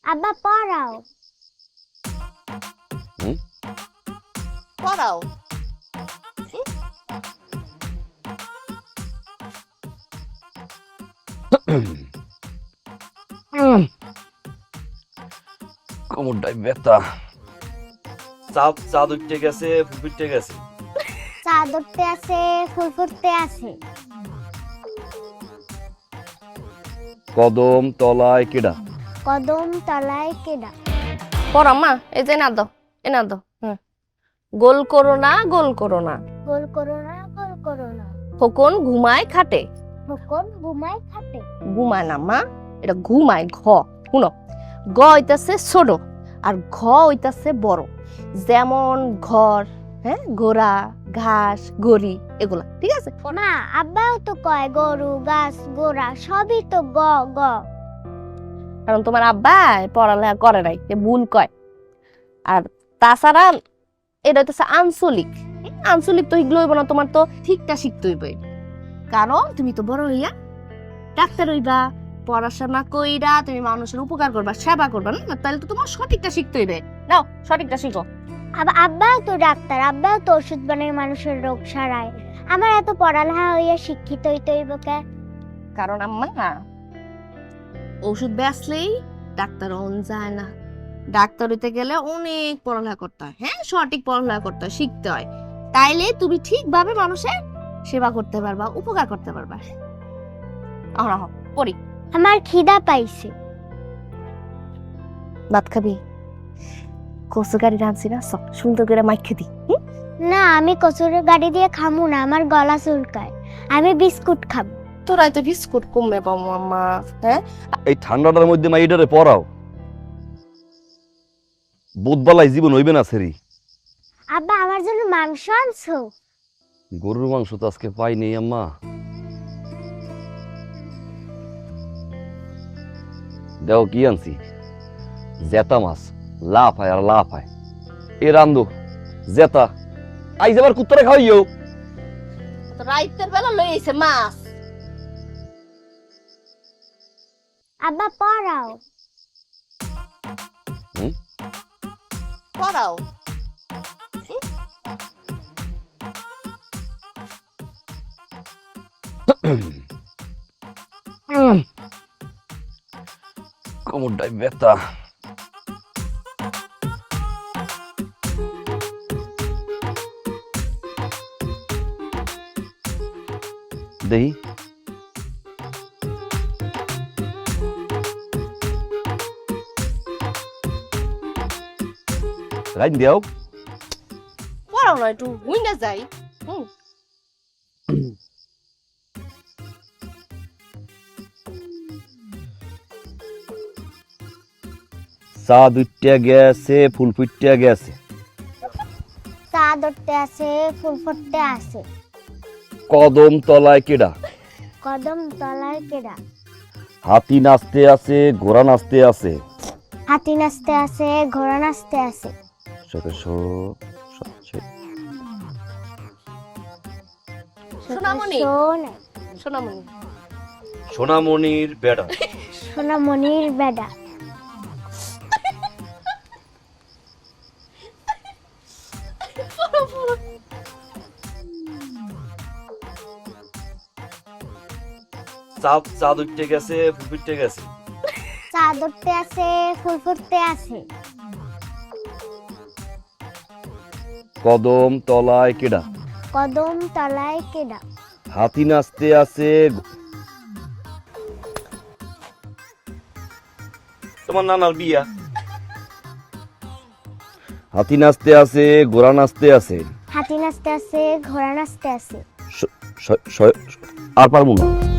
আব্বা পড়াও। হুম? পড়াও। কোমরটাই ব্যথা। চাঁদ উঠতে গেছে, ফুটতে গেছে। চাঁদ উঠতে আছে, ফুল ফুটতে আছে। কদম তলায় কেডা? কদম তলায় কেডা? পড়া মা, এই যে না দাও, এনা দাও। গোল করো না, গোল করো না। গোল করো না, গোল করো না। খোকন ঘুমায় খাটে। খোকন ঘুমায় খাটে। ঘুমায় না মা, এটা ঘুমায়। শুনো, গ হইতাছে ছোট আর ঘ হইতাছে বড়। যেমন ঘর, হ্যাঁ, ঘোড়া, ঘাস, গড়ি, এগুলা ঠিক আছে। মা, আব্বাও তো কয় গরু, গাছ, গোড়া সবই তো গ গ। কারণ তোমার আব্বা পড়ালেখা করে নাই, এ ভুল কয়। আর তাছাড়া এটা হইতেছে আঞ্চলিক। আঞ্চলিক তো এগুলো হইব না, তোমার তো ঠিকটা শিখতে হইব। কারণ তুমি তো বড় হইয়া ডাক্তার হইবা, পড়াশোনা কইরা তুমি মানুষের উপকার করবা, সেবা করবা না, তাহলে তো তোমার সঠিকটা শিখতে হইবে। নাও সঠিকটা শিখো। আব্বাও তো ডাক্তার, আব্বাও তো ওষুধ বানায় মানুষের রোগ সারায়। আমার এত পড়ালেখা হইয়া শিক্ষিত হইতে হইব কে? কারণ আম্মা ওষুধ বেচলেই ডাক্তার হন যায় না। ডাক্তার হইতে গেলে অনেক পড়ালেখা করতে হয়, হ্যাঁ, সঠিক পড়ালেখা করতে হয়, শিখতে হয়। তাইলে তুমি ঠিকভাবে মানুষের সেবা করতে পারবা, উপকার করতে পারবা। পড়ি। আমার খিদা পাইছে। ভাত খাবি? কচু গাড়ি রাঁধছি না, সব সুন্দর করে মাইখে দি। না, আমি কচুরি গাড়ি দিয়ে খামু না, আমার গলা চুলকায়। আমি বিস্কুট খাবো। তোরা তো বিস্কুট কমবে পাবো আম্মা, হ্যাঁ। এই ঠান্ডাটার মধ্যে মা এটারে পড়াও। বোধবালাই জীবন হইবে না সেরি। আব্বা, আমার জন্য মাংস আনছো? গরুর মাংস তো আজকে পাই নেই আম্মা। দেখো কি আনছি, জেতা মাছ, লাফ হয় আর লাফ হয়। এ রান্ধো জেতা, আইজ আবার কুত্তরে খাওয়াইও। রাইতের বেলা লই আইছে মাছ। আব্বা পড়াও। পড়াও। কোমরটাই ব্যথা। দেহি রাইন দিও। পড়াও না, একটু হুইনা যাই। চাঁদ উঠতে গেছে, ফুল ফুটতে গেছে। চাঁদ উঠতে আছে, ফুল ফুটতে আছে। কদম তলায় কেডা? কদম তলায় কেডা? হাতি নাচতে আছে, ঘোড়া নাচতে আছে। হাতি নাচতে আছে, ঘোড়া নাচতে আছে। সোনামণি, সোনা- সোনামণি। সোনামণির বেড়া। সোনামণির বেডা। চাঁদ উঠতে গেছে, ফুল ফুটতে গেছে। চাঁদ উঠতে আছে, ফুল ফুটতে আছে। কদম তলায় কেডা? কদম তলায় কেডা? হাতি নাচতে আছে। তোমার নানার বিয়া। হাতি নাচতে আছে, ঘোড়া নাচতে আছে। হাতি নাচতে আছে, ঘোড়া নাচতে আছে। আর পারবো না।